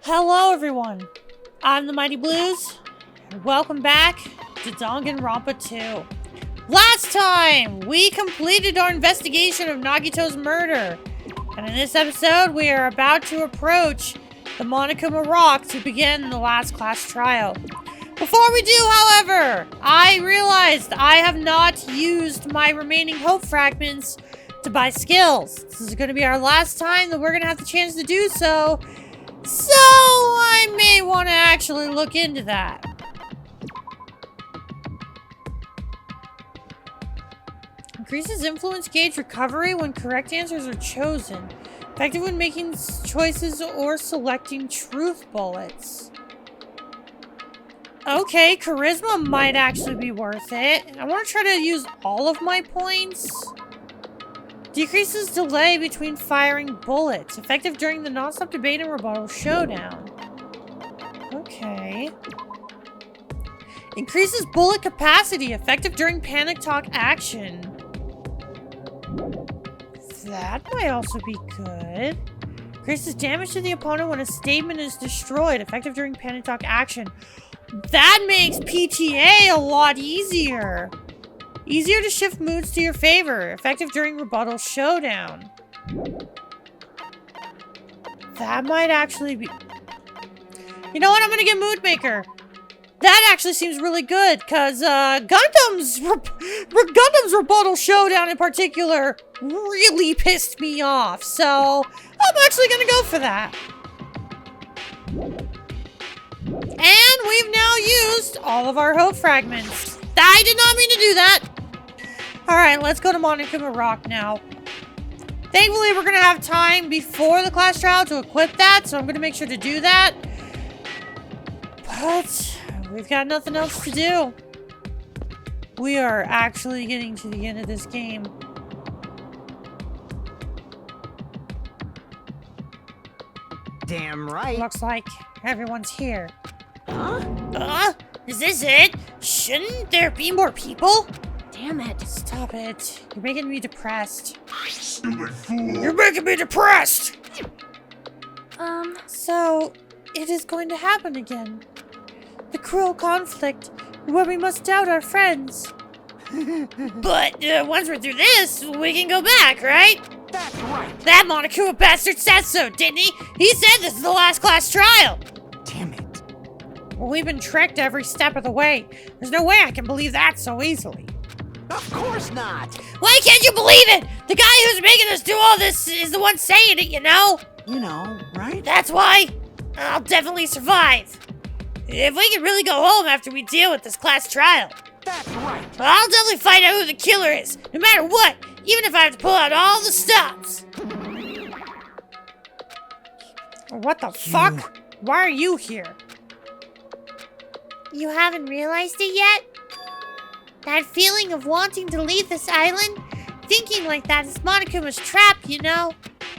Hello everyone, I'm the Mighty Blues, and welcome back to Danganronpa 2. Last time, we completed our investigation of Nagito's murder, and in this episode, we are about to approach the Monokuma Rock to begin the last class trial. Before we do, however, I realized I have not used my remaining hope fragments to buy skills. This is going to be our last time that we're going to have the chance to do so. So, I may want to actually look into that. Increases influence gauge recovery when correct answers are chosen. Effective when making choices or selecting truth bullets. Okay, charisma might actually be worth it. I want to try to use all of my points. Decreases delay between firing bullets. Effective during the non-stop debate and rebuttal showdown. Okay. Increases bullet capacity. Effective during panic talk action. That might also be good. Increases damage to the opponent when a statement is destroyed. Effective during panic talk action. That makes PTA a lot easier. Easier to shift moods to your favor. Effective during rebuttal showdown. That might actually be... You know what? I'm gonna get Mood Maker. That actually seems really good, because Gundam's rebuttal showdown in particular really pissed me off. So, I'm actually gonna go for that. And we've now used all of our hope fragments. I did not mean to do that. Alright, let's go to Monokuma Rock now. Thankfully, we're going to have time before the class trial to equip that, so I'm going to make sure to do that. But we've got nothing else to do. We are actually getting to the end of this game. Damn right. Looks like everyone's here. Huh? Is this it? Shouldn't there be more people? Damn it. Stop it. You're making me depressed. Stupid fool! You're making me depressed! So, it is going to happen again. The cruel conflict where we must doubt our friends. But once we're through this, we can go back, right? That's right. That Monokuma bastard said so, didn't he? He said this is the last class trial. Damn it. Well, we've been tricked every step of the way. There's no way I can believe that so easily. Of course not. Why can't you believe it? The guy who's making us do all this is the one saying it, you know? You know, right? That's why I'll definitely survive. If we can really go home after we deal with this class trial. That's right. I'll definitely find out who the killer is, no matter what, even if I have to pull out all the stops. What the fuck? Why are you here? You haven't realized it yet? That feeling of wanting to leave this island? Thinking like that is Monokuma's trap, you know?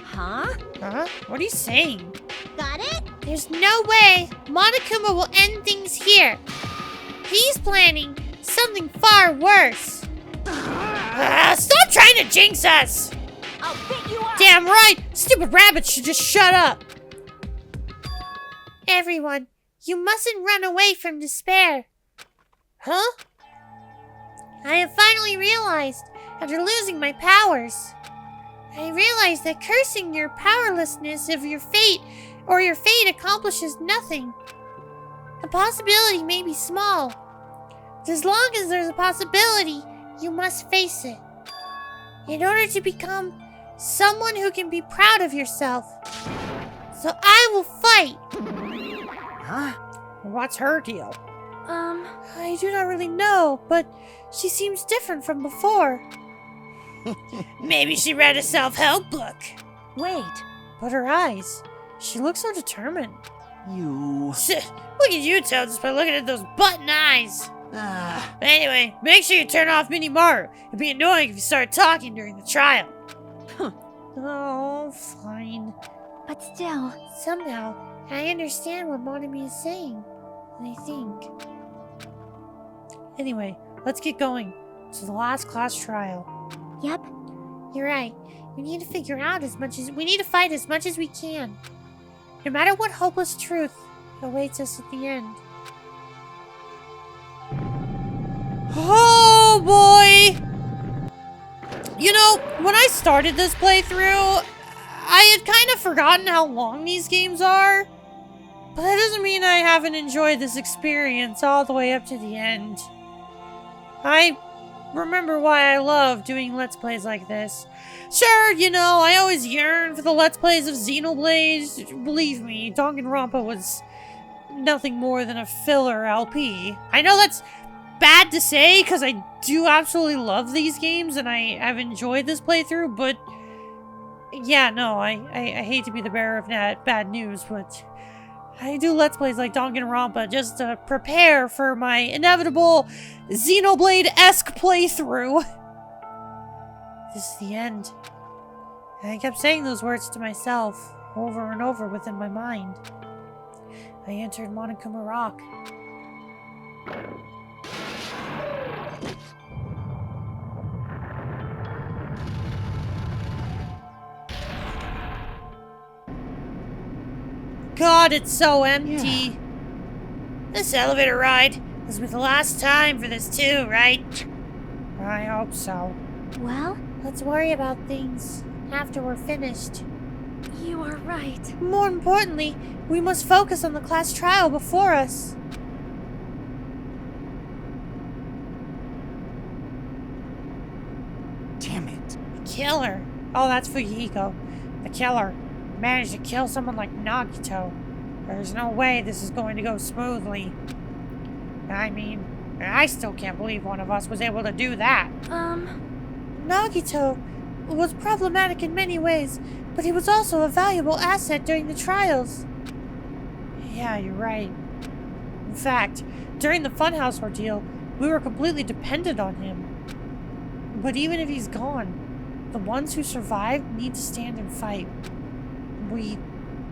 Huh? Huh? What are you saying? got it? There's no way Monokuma will end things here. He's planning something far worse. Stop trying to jinx us! I'll beat you up. Damn right! Stupid rabbits should just shut up! Everyone, you mustn't run away from despair. Huh? I have finally realized, after losing my powers, I realized that cursing your powerlessness of your fate or your fate accomplishes nothing. The possibility may be small, but as long as there's a possibility, you must face it. In order to become someone who can be proud of yourself. So I will fight. Huh? What's her deal? I do not really know, but she seems different from before. Maybe she read a self-help book. Wait. But her eyes, she looks so determined. You... Look at you, Toad, just by looking at those button eyes. Anyway, make sure you turn off Mini Maru. It'd be annoying if you started talking during the trial. Oh, fine. But still, Somehow, I understand what Monami is saying. I think. Anyway, let's get going to the last class trial. yep. You're right. We need to figure out we need to fight as much as we can. No matter what hopeless truth awaits us at the end. Oh boy! You know, when I started this playthrough, I had kind of forgotten how long these games are. But that doesn't mean I haven't enjoyed this experience all the way up to the end. I remember why I love doing Let's Plays like this. Sure, you know, I always yearn for the Let's Plays of Xenoblade. Believe me, Danganronpa was nothing more than a filler LP. I know that's bad to say, because I do absolutely love these games, and I have enjoyed this playthrough, but yeah, no, I hate to be the bearer of bad news, but I do Let's Plays like Danganronpa just to prepare for my inevitable Xenoblade-esque playthrough. This is the end. And I kept saying those words to myself over and over within my mind. I entered Monokuma Rock. God, it's so empty. Yeah. This elevator ride will be the last time for this too, right? I hope so. Well? Let's worry about things after we're finished. You are right. More importantly, we must focus on the class trial before us. Damn it. The killer. Oh, that's Fujiko. The killer managed to kill someone like Nagito. There's no way this is going to go smoothly. I mean, I still can't believe one of us was able to do that. Nagito was problematic in many ways, but he was also a valuable asset during the trials. Yeah, you're right. In fact, during the Funhouse ordeal, we were completely dependent on him. But even if he's gone, the ones who survived need to stand and fight. We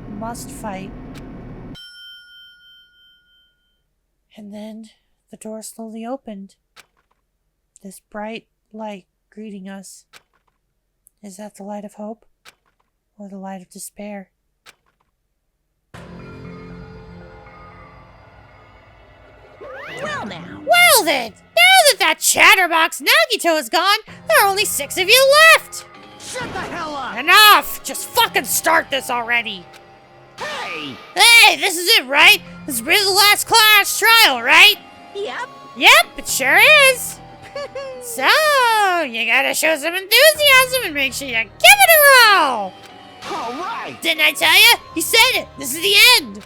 must fight. And then the door slowly opened. This bright light greeting us. Is that the light of hope? Or the light of despair? Well now. Well then! Now that chatterbox Nagito is gone, there are only 6 of you left! Shut the hell up! Enough! Just fucking start this already! Hey! Hey, this is it, right? This is really the last class trial, right? Yep. Yep, it sure is! So, you gotta show some enthusiasm and make sure you give it a roll! Alright! Didn't I tell you? You said it! This is the end!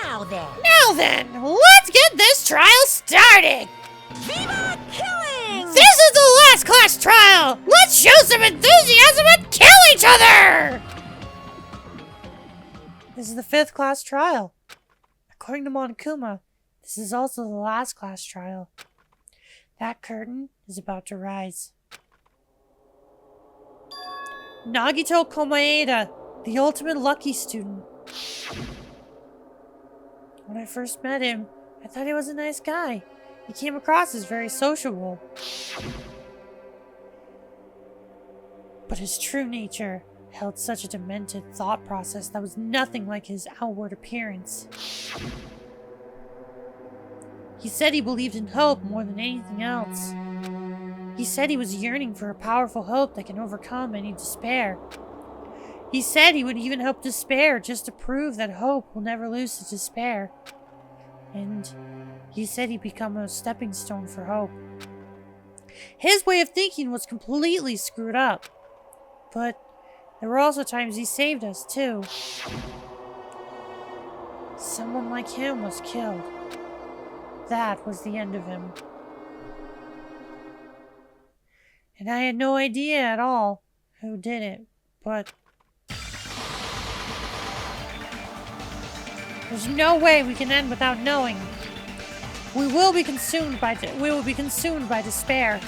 Now then! Now then, let's get this trial started! Viva killing! This is the last class trial! Let's show some enthusiasm and kill each other! This is the 5th class trial. According to Monokuma, this is also the last class trial. That curtain is about to rise. Nagito Komaeda, the ultimate lucky student. When I first met him, I thought he was a nice guy. He came across as very sociable. But his true nature held such a demented thought process that was nothing like his outward appearance. He said he believed in hope more than anything else. He said he was yearning for a powerful hope that can overcome any despair. He said he would even help despair just to prove that hope will never lose to despair. And he said he'd become a stepping stone for hope. His way of thinking was completely screwed up. But there were also times he saved us, too. Someone like him was killed. That was the end of him. And I had no idea at all who did it, but there's no way we can end without knowing. We will be consumed by despair.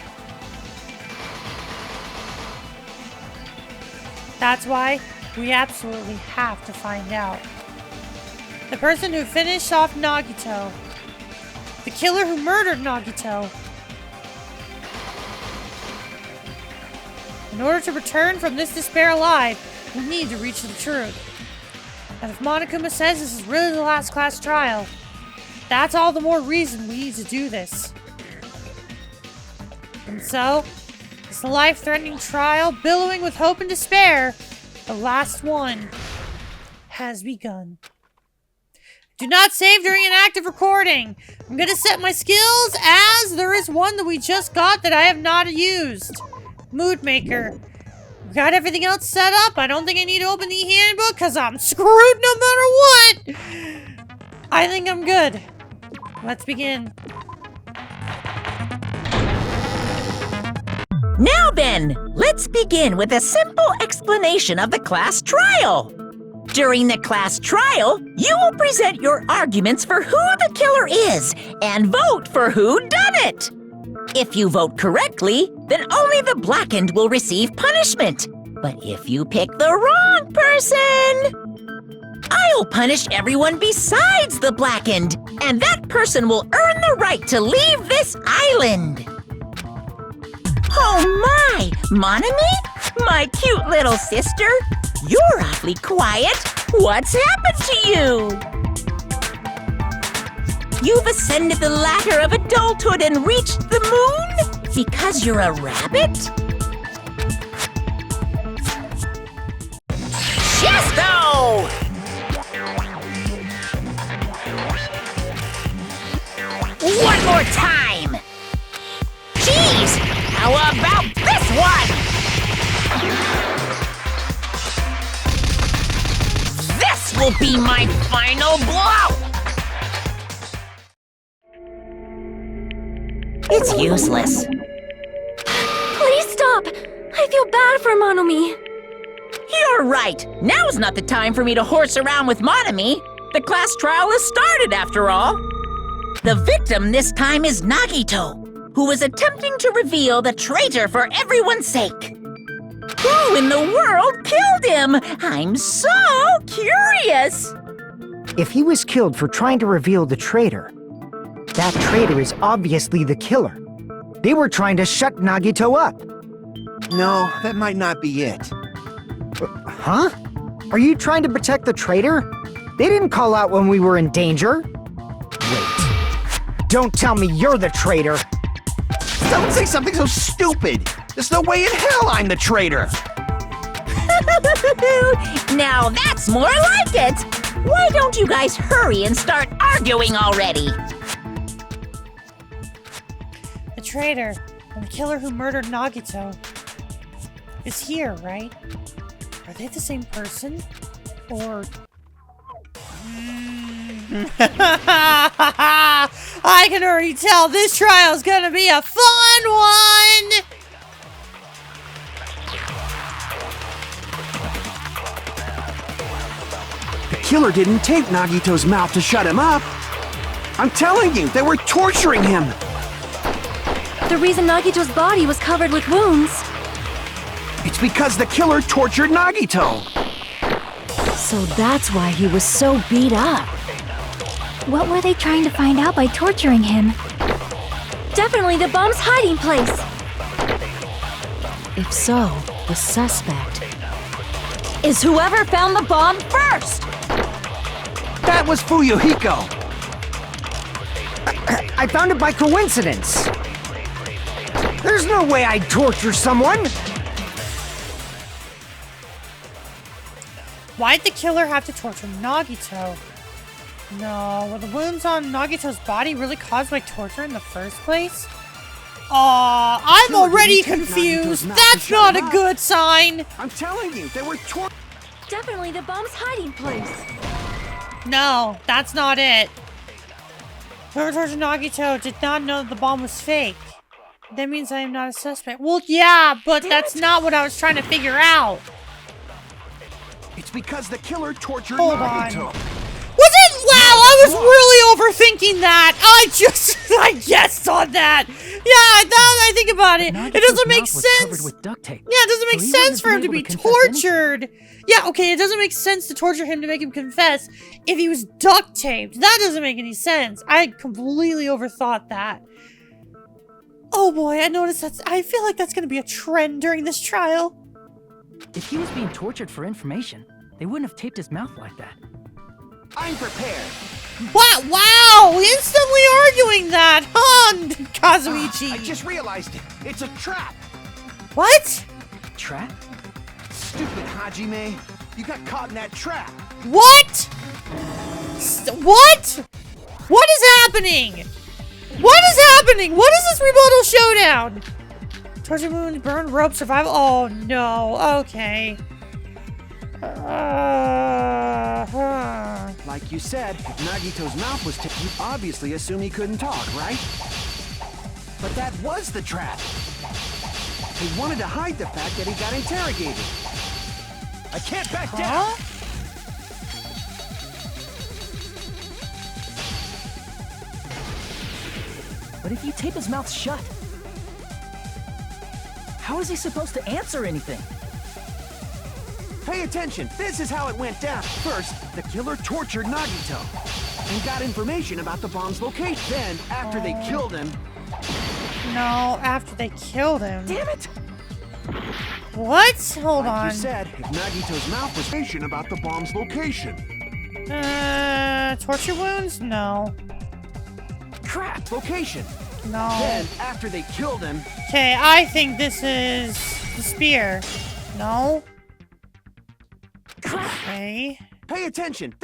That's why we absolutely have to find out. The person who finished off Nagito. The killer who murdered Nagito. In order to return from this despair alive, we need to reach the truth. And if Monokuma says this is really the last class trial, that's all the more reason we need to do this. And so, this life-threatening trial, billowing with hope and despair, the last one has begun. Do not save during an active recording. I'm gonna set my skills as there is one that we just got that I have not used. Mood Maker. We got everything else set up. I don't think I need to open the handbook because I'm screwed no matter what. I think I'm good. Let's begin. Now then, let's begin with a simple explanation of the class trial. During the class trial, you will present your arguments for who the killer is and vote for who done it. If you vote correctly, then only the blackened will receive punishment. But if you pick the wrong person, I'll punish everyone besides the blackened, and that person will earn the right to leave this island. Oh my, Monami? My cute little sister? You're awfully quiet. What's happened to you? You've ascended the ladder of adulthood and reached the moon? Because you're a rabbit? Chesto! One more time! Jeez! How about this one? This will be my final blow! It's useless. Please stop! I feel bad for Monomi. You're right. Now's not the time for me to horse around with Monami. The class trial has started, after all. The victim this time is Nagito, who was attempting to reveal the traitor for everyone's sake. Who in the world killed him? I'm so curious. If he was killed for trying to reveal the traitor, that traitor is obviously the killer. They were trying to shut Nagito up. No, that might not be it. Huh? Are you trying to protect the traitor? They didn't call out when we were in danger. Wait. Don't tell me you're the traitor. Don't say something so stupid! There's no way in hell I'm the traitor! Now that's more like it! Why don't you guys hurry and start arguing already? The traitor and the killer who murdered Nagito is here, right? Are they the same person? Or... I can already tell this trial's gonna be a fun one! The killer didn't tape Nagito's mouth to shut him up! I'm telling you, they were torturing him! The reason Nagito's body was covered with wounds. It's because the killer tortured Nagito! So that's why he was so beat up. What were they trying to find out by torturing him? Definitely the bomb's hiding place! If so, the suspect is whoever found the bomb first! That was Fuyuhiko! I found it by coincidence. There's no way I'd torture someone. Why'd the killer have to torture Nagito? No, were the wounds on Nagito's body really caused by torture in the first place? Aw, I'm already confused! That's not a good sign! I'm telling you, they were Definitely the bomb's hiding place. No, that's not it. Whoever tortured Nagito did not know that the bomb was fake. That means I am not a suspect. Well, yeah, but that's not what I was trying to figure out. It's because the killer tortured Hold Nagito. on. Was it? Wow, I was really overthinking that. I guessed on that. Yeah, now that I think about it, it doesn't make sense. With duct tape. Yeah, it doesn't make sense for him to be tortured. Yeah, okay, it doesn't make sense to torture him to make him confess if he was duct taped. That doesn't make any sense. I completely overthought that. Oh boy, I noticed that's. I feel like that's going to be a trend during this trial. If he was being tortured for information, They wouldn't have taped his mouth like that. I'm prepared. What? Wow! Instantly arguing that, huh, Kazuichi? I just realized it. It's a trap. What? Trap? Stupid Hajime. You got caught in that trap. What? What? What is happening? What is happening? What is this rebuttal showdown? Torture wounds, burn rope, survival. Oh no. Okay. Like you said, if Nagito's mouth was taped, you obviously assume he couldn't talk, right? But that was the trap. He wanted to hide the fact that he got interrogated. I can't back down. But if you tape his mouth shut, how is he supposed to answer anything? Pay attention. This is how it went down. First, the killer tortured Nagito and got information about the bomb's location. Then, after they killed him... No, after they killed him. Damn it! What? Hold like on. you said, if Nagito's mouth was information about the bomb's location. Torture wounds? No. Crap! Location. No. Then, after they killed him... Okay, I think this is the spear. No? Okay. Pay attention.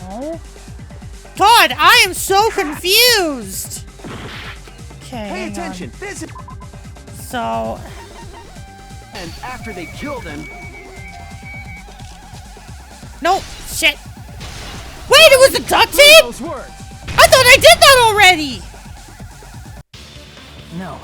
No. God, I am so confused. Okay. Pay attention. This is... So... And after they killed him... Nope. Shit. Wait, it was the duct tape? Those words. I thought I did that already! No.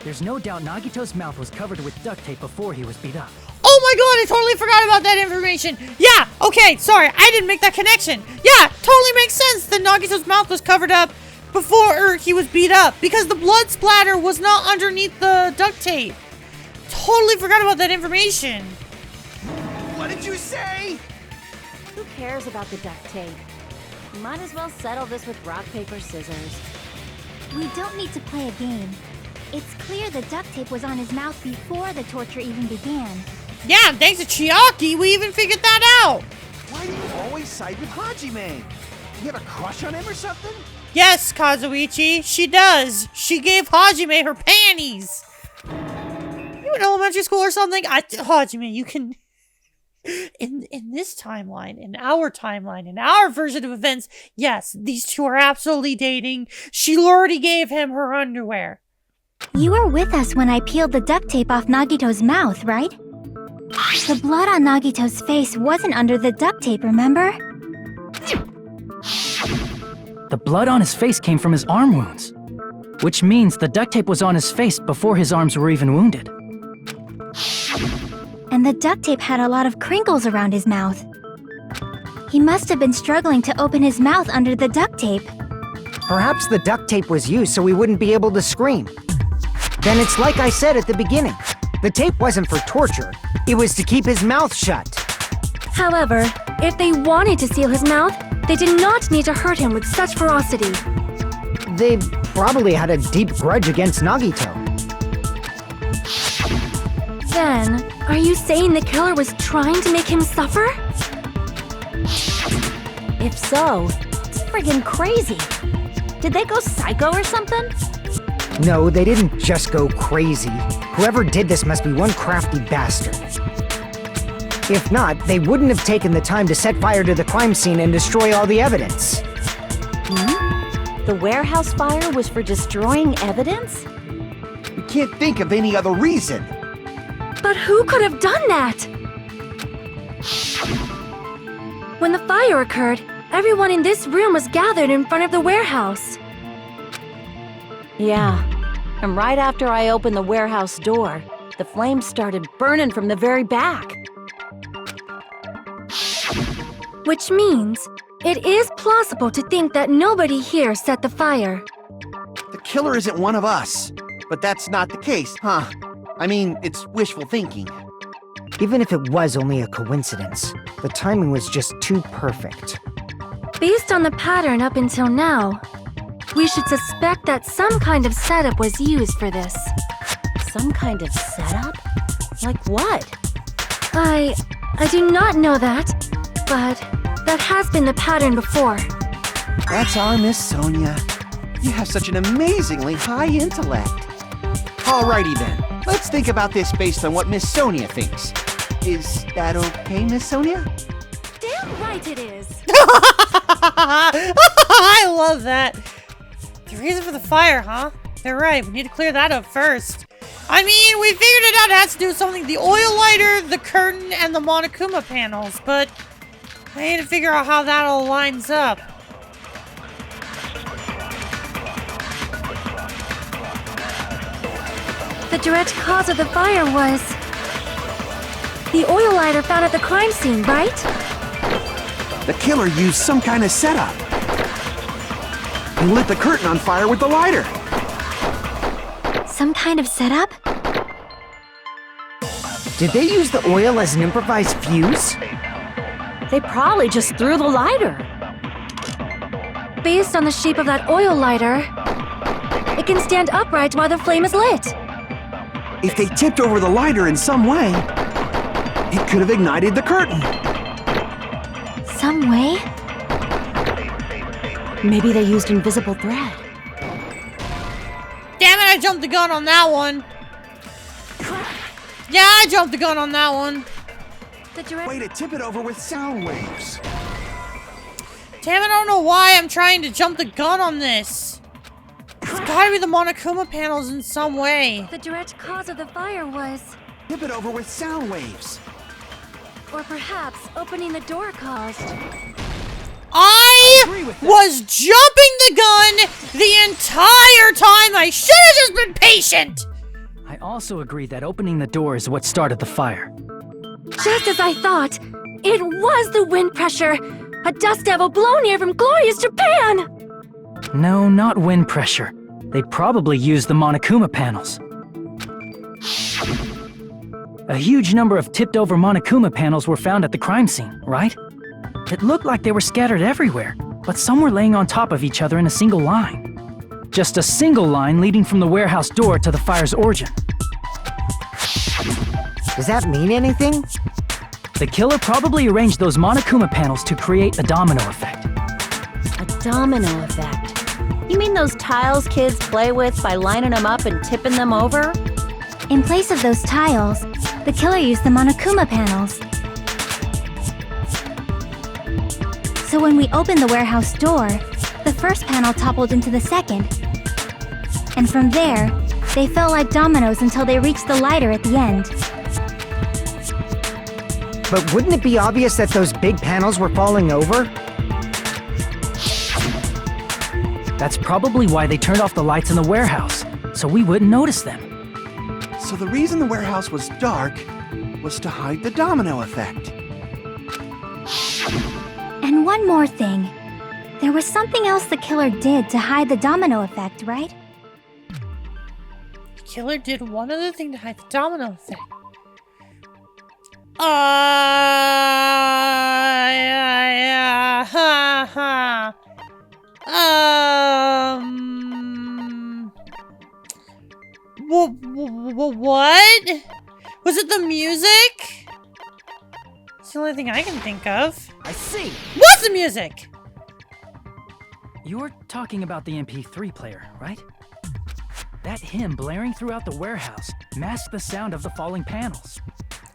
There's no doubt Nagito's mouth was covered with duct tape before he was beat up. Oh my god, I totally forgot about that information. Yeah, okay, sorry, I didn't make that connection. Yeah, totally makes sense that Nagito's mouth was covered up before he was beat up because the blood splatter was not underneath the duct tape. Totally forgot about that information. What did you say? Who cares about the duct tape? Might as well settle this with rock, paper, scissors. We don't need to play a game. It's clear the duct tape was on his mouth before the torture even began. Yeah, thanks to Chiaki, we even figured that out. Why do you always side with Hajime? You have a crush on him or something? Yes, Kazuichi, she does. She gave Hajime her panties. You in elementary school or something? Hajime, you can... In this timeline, in our version of events, yes, these two are absolutely dating. She already gave him her underwear. You were with us when I peeled the duct tape off Nagito's mouth, right? The blood on Nagito's face wasn't under the duct tape, remember? The blood on his face came from his arm wounds, which means the duct tape was on his face before his arms were even wounded. And the duct tape had a lot of crinkles around his mouth. He must have been struggling to open his mouth under the duct tape. Perhaps the duct tape was used so we wouldn't be able to scream. Then it's like I said at the beginning. The tape wasn't for torture. It was to keep his mouth shut. However, if they wanted to seal his mouth, they did not need to hurt him with such ferocity. They probably had a deep grudge against Nagito. Then, are you saying the killer was trying to make him suffer? If so, it's friggin' crazy. Did they go psycho or something? No, they didn't just go crazy. Whoever did this must be one crafty bastard. If not, they wouldn't have taken the time to set fire to the crime scene and destroy all the evidence. The warehouse fire was for destroying evidence? We can't think of any other reason. But who could have done that? When the fire occurred, everyone in this room was gathered in front of the warehouse. Yeah, and right after I opened the warehouse door, the flames started burning from the very back. Which means, it is plausible to think that nobody here set the fire. The killer isn't one of us. But that's not the case, huh? I mean, it's wishful thinking. Even if it was only a coincidence, the timing was just too perfect. Based on the pattern up until now, we should suspect that some kind of setup was used for this. Some kind of setup? Like what? I do not know that, but that has been the pattern before. That's our Miss Sonia. You have such an amazingly high intellect. Alrighty then, let's think about this based on what Miss Sonia thinks. Is that okay, Miss Sonia? Damn right it is. I love that. The reason for the fire, huh? They're right, we need to clear that up first. I mean, we figured it out. It has to do with something. The oil lighter, the curtain, and the Monokuma panels, but I need to figure out how that all lines up. The direct cause of the fire was the oil lighter found at the crime scene, right? The killer used some kind of setup. He lit the curtain on fire with the lighter. Some kind of setup? Did they use the oil as an improvised fuse? They probably just threw the lighter. Based on the shape of that oil lighter, it can stand upright while the flame is lit. If they tipped over the lighter in some way, it could have ignited the curtain. Some way? Maybe they used invisible thread. Damn it, I jumped the gun on that one. Yeah, I jumped the gun on that one. Way to tip it over with sound waves. Damn it, I don't know why I'm trying to jump the gun on this. It's gotta be the Monokuma panels in some way. The direct cause of the fire was... Tip it over with sound waves. Or perhaps opening the door caused... I was jumping the gun the entire time. I should have just been patient. I also agree that opening the door is what started the fire. Just as I thought, it was the wind pressure! A dust devil blown here from glorious Japan! No, not wind pressure. They probably used the Monokuma panels. A huge number of tipped-over Monokuma panels were found at the crime scene, right? It looked like they were scattered everywhere, but some were laying on top of each other in a single line. Just a single line leading from the warehouse door to the fire's origin. Does that mean anything? The killer probably arranged those Monokuma panels to create a domino effect. A domino effect. You mean those tiles kids play with by lining them up and tipping them over? In place of those tiles, the killer used the Monokuma panels. So when we opened the warehouse door, the first panel toppled into the second. And from there, they fell like dominoes until they reached the lighter at the end. But wouldn't it be obvious that those big panels were falling over? That's probably why they turned off the lights in the warehouse, so we wouldn't notice them. So the reason the warehouse was dark was to hide the domino effect. And one more thing. There was something else the killer did to hide the domino effect, right? The killer did one other thing to hide the domino effect. Yeah, ha, ha. What? Was it the music? It's the only thing I can think of. I see! What's the music? You're talking about the MP3 player, right? That hymn blaring throughout the warehouse masked the sound of the falling panels.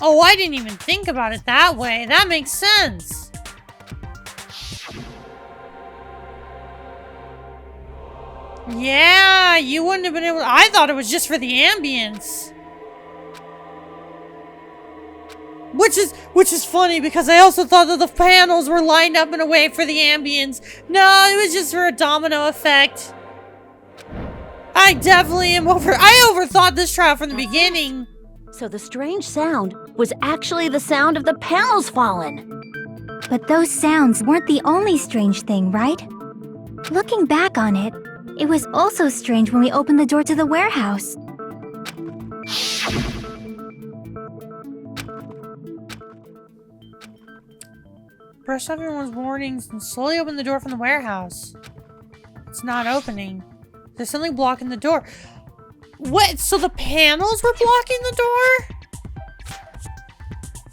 Oh, I didn't even think about it that way. That makes sense. Yeah, you wouldn't have been able to... I thought it was just for the ambience. Which is funny because I also thought that the panels were lined up in a way for the ambience. No, it was just for a domino effect. I definitely am I overthought this trial from the beginning. So the strange sound was actually the sound of the panels falling. But those sounds weren't the only strange thing, right? Looking back on it, it was also strange when we opened the door to the warehouse. Brushed off everyone's warnings and slowly opened the door from the warehouse. It's not opening. There's something blocking the door. What? So the panels were blocking the door?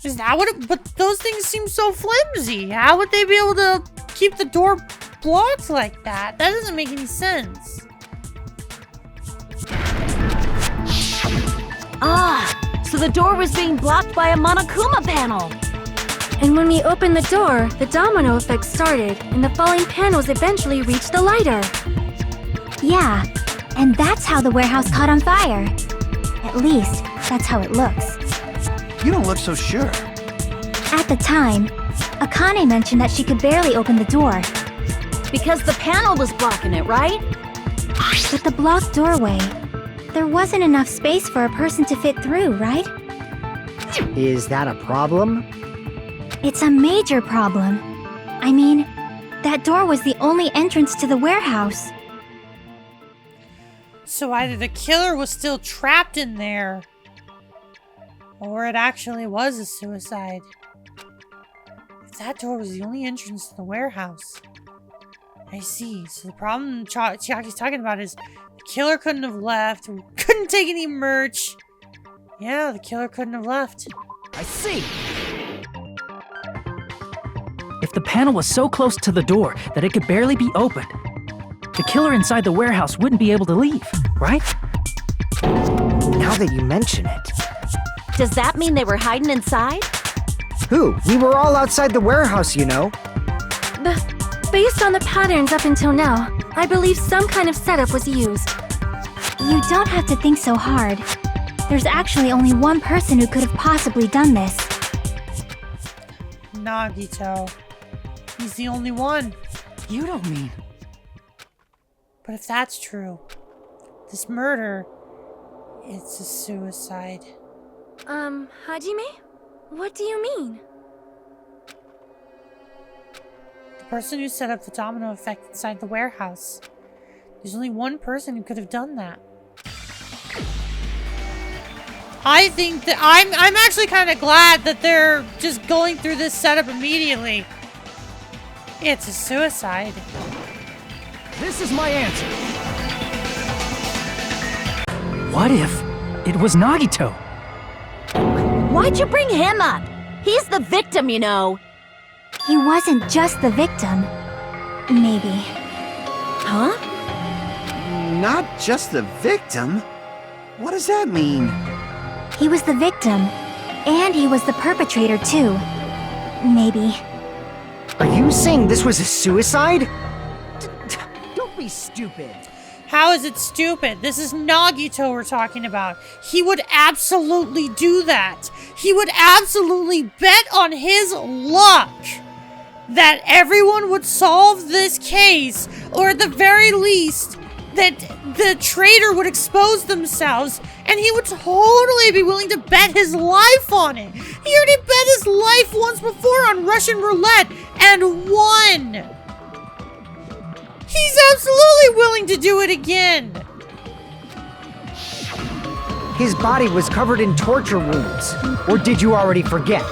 Is that what it... But those things seem so flimsy. How would they be able to keep the door blocked like that? That doesn't make any sense. Ah, so the door was being blocked by a Monokuma panel. And when we opened the door, the domino effect started, and the falling panels eventually reached the lighter. Yeah, and that's how the warehouse caught on fire. At least, that's how it looks. You don't look so sure. At the time, Akane mentioned that she could barely open the door. Because the panel was blocking it, right? With the blocked doorway, there wasn't enough space for a person to fit through, right? Is that a problem? It's a major problem. I mean, that door was the only entrance to the warehouse. So either the killer was still trapped in there, or it actually was a suicide. If that door was the only entrance to the warehouse. I see. So the problem Chiaki's talking about is the killer couldn't have left, couldn't take any merch. Yeah, the killer couldn't have left. I see. If the panel was so close to the door that it could barely be opened, the killer inside the warehouse wouldn't be able to leave, right? Now that you mention it. Does that mean they were hiding inside? Who? We were all outside the warehouse, you know. Based on the patterns up until now, I believe some kind of setup was used. You don't have to think so hard. There's actually only one person who could have possibly done this. Nagito. He's the only one. You don't mean... But if that's true, this murder, it's a suicide. Hajime? What do you mean? The person who set up the domino effect inside the warehouse. There's only one person who could have done that. I think that I'm actually kind of glad that they're just going through this setup immediately. It's a suicide. This is my answer. What if it was Nagito? Why'd you bring him up? He's the victim, you know. He wasn't just the victim. Maybe. Huh? Not just the victim? What does that mean? He was the victim, and he was the perpetrator too. Maybe. Are you saying this was a suicide? Don't be stupid. How is it stupid? This is Nagito we're talking about. He would absolutely do that. He would absolutely bet on his luck that everyone would solve this case, or at the very least, that the traitor would expose themselves, and he would totally be willing to bet his life on it. He already bet his life once before on Russian roulette and won. He's absolutely willing to do it again. His body was covered in torture wounds. Or did you already forget?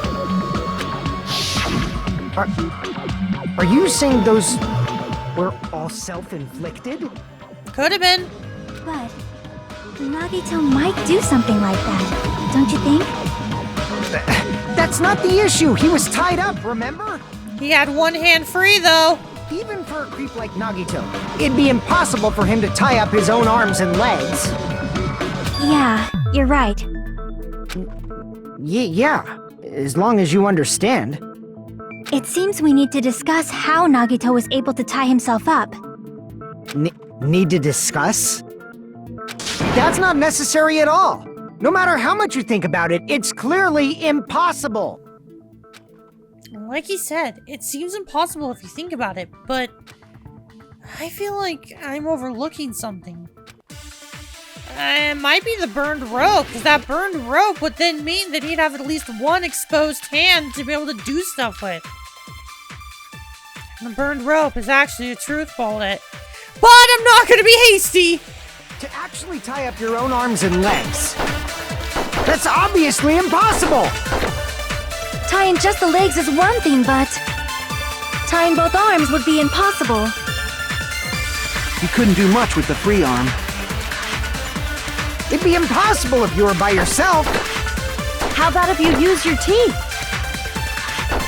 Are you saying those were all self-inflicted? Could have been. But Nagito might do something like that, don't you think? That's not the issue. He was tied up, remember? He had one hand free, though. Even for a creep like Nagito, it'd be impossible for him to tie up his own arms and legs. Yeah, you're right. Yeah, as long as you understand. It seems we need to discuss how Nagito was able to tie himself up. Need to discuss? That's not necessary at all. No matter how much you think about it, it's clearly impossible. Like he said, it seems impossible if you think about it, but I feel like I'm overlooking something. It might be the burned rope, because that burned rope would then mean that he'd have at least one exposed hand to be able to do stuff with. And the burned rope is actually a truth bullet. But I'm not going to be hasty! To actually tie up your own arms and legs. That's obviously impossible! Tying just the legs is one thing, but tying both arms would be impossible. You couldn't do much with the free arm. It'd be impossible if you were by yourself. How about if you use your teeth?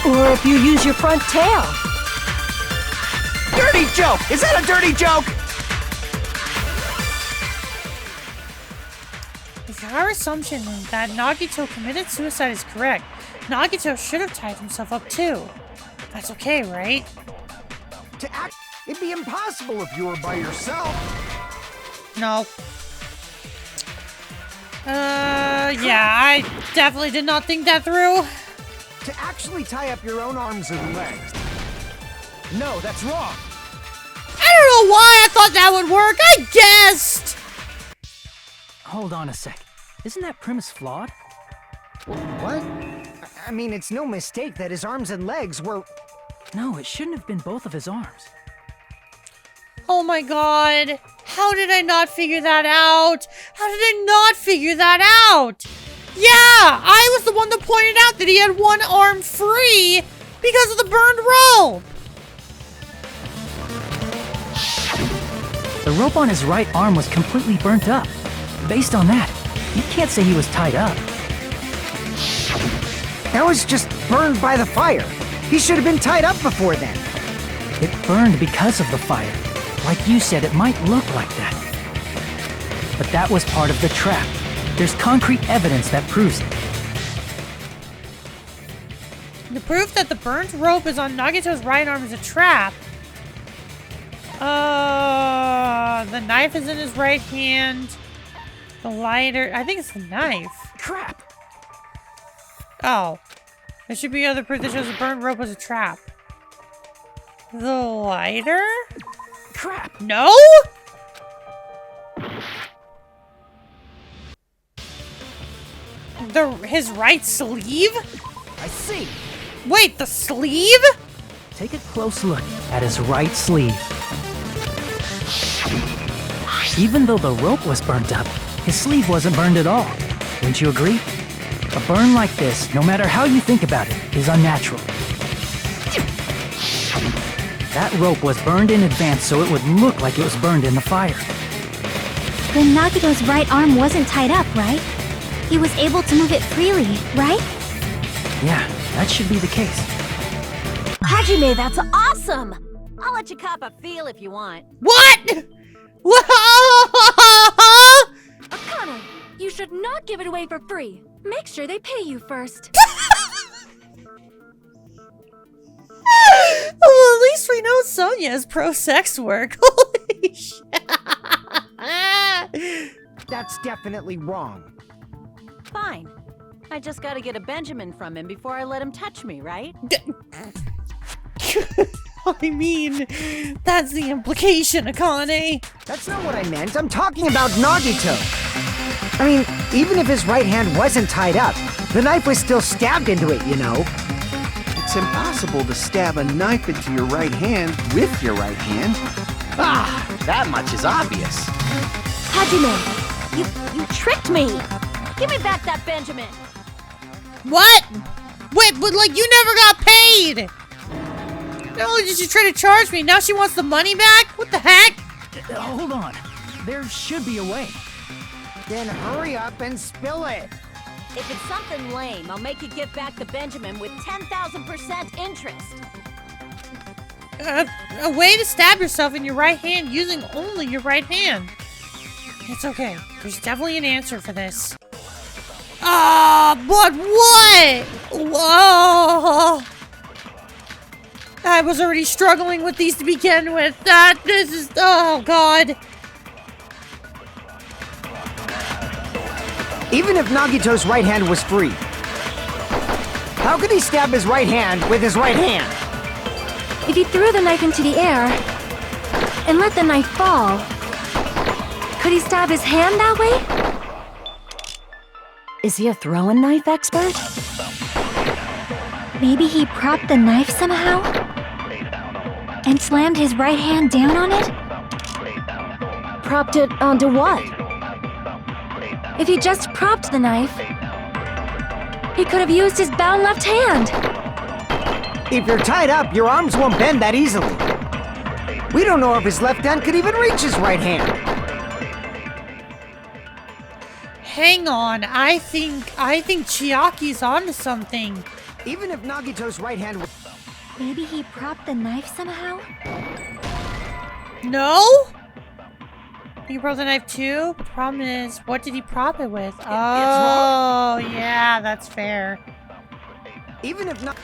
Or if you use your front tail. Dirty joke! Is that a dirty joke? If our assumption that Nagito committed suicide is correct, Nagito should have tied himself up too. That's okay, right? To act, it'd be impossible if you were by yourself. No. Yeah, I definitely did not think that through. To actually tie up your own arms and legs. No, that's wrong. I don't know why I thought that would work. I guessed. Hold on a sec. Isn't that premise flawed? What? I mean, it's no mistake that his arms and legs were... No, it shouldn't have been both of his arms. Oh my god. How did I not figure that out? How did I not figure that out? Yeah, I was the one that pointed out that he had one arm free because of the burned rope. The rope on his right arm was completely burnt up. Based on that, you can't say he was tied up. That was just burned by the fire. He should have been tied up before then. It burned because of the fire. Like you said, it might look like that. But that was part of the trap. There's concrete evidence that proves it. The proof that the burnt rope is on Nagito's right arm is a trap. The knife is in his right hand. The lighter, I think it's the knife. Crap! Oh. There should be other proof that shows the burnt rope was a trap. The lighter? Crap! No? His right sleeve? I see. Wait, the sleeve? Take a close look at his right sleeve. Even though the rope was burnt up, his sleeve wasn't burned at all. Wouldn't you agree? A burn like this, no matter how you think about it, is unnatural. That rope was burned in advance so it would look like it was burned in the fire. Then Nagito's right arm wasn't tied up, right? He was able to move it freely, right? Yeah, that should be the case. Hajime, that's awesome! I'll let you cop a feel if you want. What? Akane, you should not give it away for free. Make sure they pay you first. Well, at least we know Sonia is pro-sex work. Holy shit. That's definitely wrong. Fine. I just gotta get a Benjamin from him before I let him touch me, right? I mean, that's the implication, Akane. That's not what I meant. I'm talking about Nagito. I mean, even if his right hand wasn't tied up, the knife was still stabbed into it, you know? It's impossible to stab a knife into your right hand with your right hand. Ah, that much is obvious. Hajime, you tricked me! Give me back that Benjamin! What? Wait, but like you never got paid! Not only did she try to charge me, now she wants the money back? What the heck? Hold on. There should be a way. Then hurry up and spill it. If it's something lame, I'll make you give back the Benjamin with 10,000% interest. A way to stab yourself in your right hand using only your right hand. It's okay. There's definitely an answer for this. But what? Whoa! I was already struggling with these to begin with. This is, oh god. Even if Nagito's right hand was free, how could he stab his right hand with his right hand? If he threw the knife into the air and let the knife fall, could he stab his hand that way? Is he a throwing knife expert? Maybe he propped the knife somehow? And slammed his right hand down on it? Propped it onto what? If he just propped the knife, he could have used his bound left hand. If you're tied up, your arms won't bend that easily. We don't know if his left hand could even reach his right hand. Hang on, I think Chiaki's onto something. Even if Nagito's right hand was... Maybe he propped the knife somehow? No? He broke the knife too? But the problem is, what did he prop it with? Oh, yeah, that's fair. Even if not...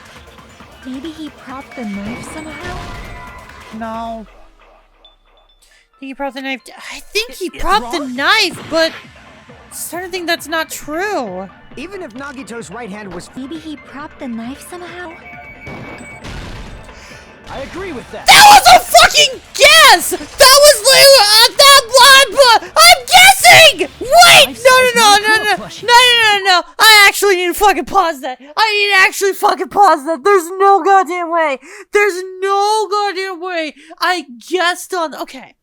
Maybe he propped the knife somehow? No. I think he propped the knife. I think he propped the knife, but I'm starting to think that's not true. Even if Nagito's right hand was... Maybe he propped the knife somehow? I agree with that. That was a fucking guess! That was literally that blood. I'm guessing! Wait! No. I actually need to fucking pause that. There's no goddamn way. I guessed on... Okay.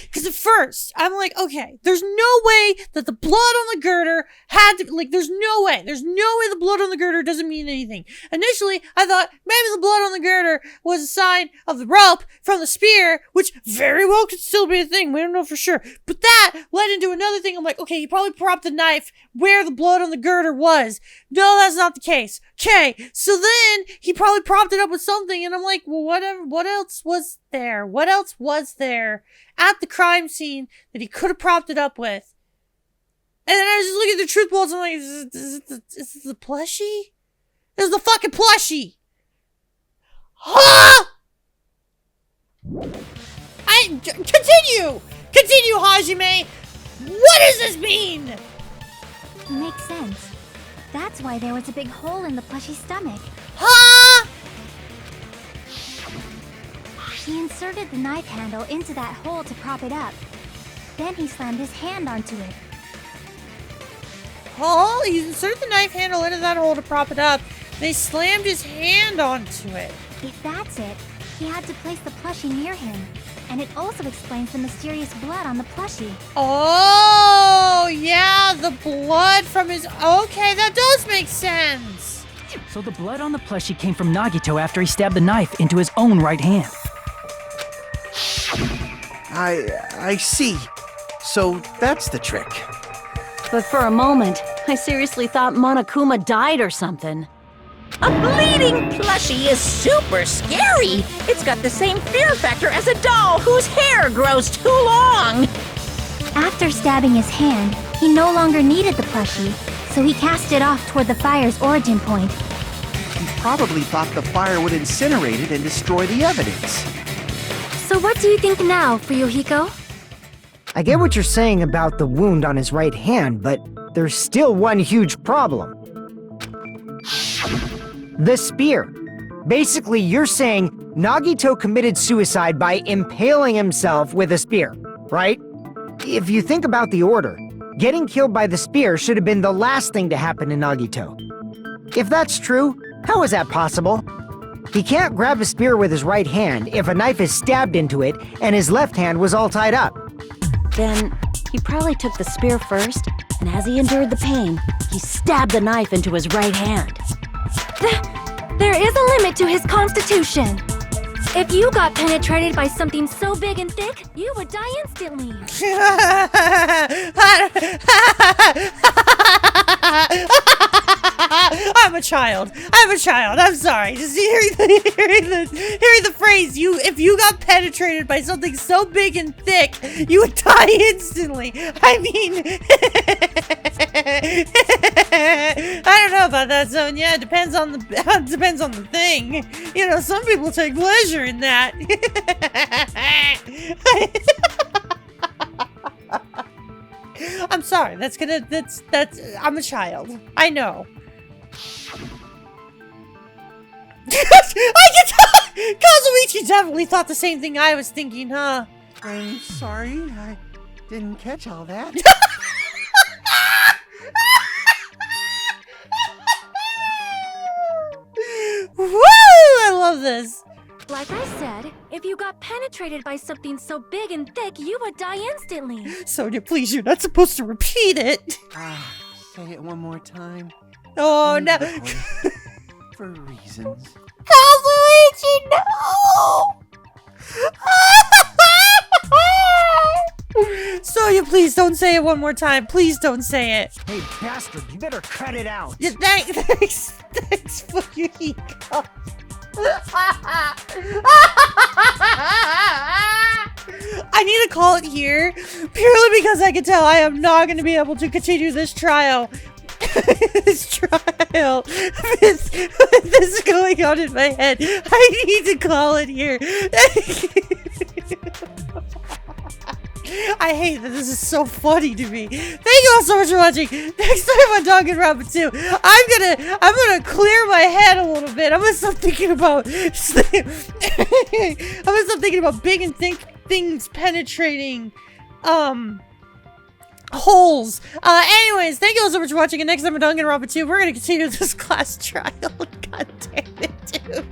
Because at first, I'm like, okay, there's no way that the blood on the girder had to, like, there's no way the blood on the girder doesn't mean anything. Initially, I thought maybe the blood on the girder was a sign of the rope from the spear, which very well could still be a thing. We don't know for sure. But that led into another thing. I'm like, okay, he probably propped the knife where the blood on the girder was. No, that's not the case. Okay, so then he probably propped it up with something, and I'm like, well, whatever, what else was there? What else was there at the crime scene that he could have propped it up with? And then I was just looking at the truth balls and I'm like, is it the plushie? It's the fucking plushie! Huh? Continue, Hajime! What does this mean? Makes sense. That's why there was a big hole in the plushie's stomach. Huh? He inserted the knife handle into that hole to prop it up. Then he slammed his hand onto it. Oh, he inserted the knife handle into that hole to prop it up. They slammed his hand onto it. If that's it, he had to place the plushie near him. And it also explains the mysterious blood on the plushie. Oh, yeah, the blood from his... Okay, that does make sense. So the blood on the plushie came from Nagito after he stabbed the knife into his own right hand. I see. So that's the trick. But for a moment, I seriously thought Monokuma died or something. A bleeding plushie is super scary. It's got the same fear factor as a doll whose hair grows too long. After stabbing his hand, he no longer needed the plushie, so he cast it off toward the fire's origin point. He probably thought the fire would incinerate it and destroy the evidence. So what do you think now, Fuyuhiko? I get what you're saying about the wound on his right hand, but there's still one huge problem. The spear. Basically, you're saying Nagito committed suicide by impaling himself with a spear, right? If you think about the order, getting killed by the spear should have been the last thing to happen to Nagito. If that's true, how is that possible? He can't grab a spear with his right hand if a knife is stabbed into it and his left hand was all tied up. Then, he probably took the spear first, and as he endured the pain, he stabbed the knife into his right hand. There is a limit to his constitution. If you got penetrated by something so big and thick, you would die instantly. I'm a child. I'm sorry. Just hearing the phrase, if you got penetrated by something so big and thick, you would die instantly. I mean, I don't know about that, Sonia. It depends on the thing. You know, some people take pleasure in that. I'm sorry. That's I'm a child. I know. I can tell! Kazuichi definitely thought the same thing I was thinking, huh? I'm sorry, I didn't catch all that. Woo! I love this. Like I said, if you got penetrated by something so big and thick, you would die instantly. Sonia, please, you're not supposed to repeat it. Say it one more time. Oh, no. For reasons. Kazuichi, no! Sonia, please please don't say it one more time. Please don't say it. Hey, bastard, you better cut it out. Yeah, thanks for your ego. I need to call it here purely because I can tell I am not going to be able to continue this trial. This trial with this going on in my head. I need to call it here. I hate that this is so funny to me. Thank you all so much for watching. Next time on Danganronpa 2, I'm gonna clear my head a little bit. I'm gonna stop thinking about big and thick things penetrating holes. Anyways, thank you all so much for watching, and next time on Danganronpa 2, we're gonna continue this class trial. God damn it, dude.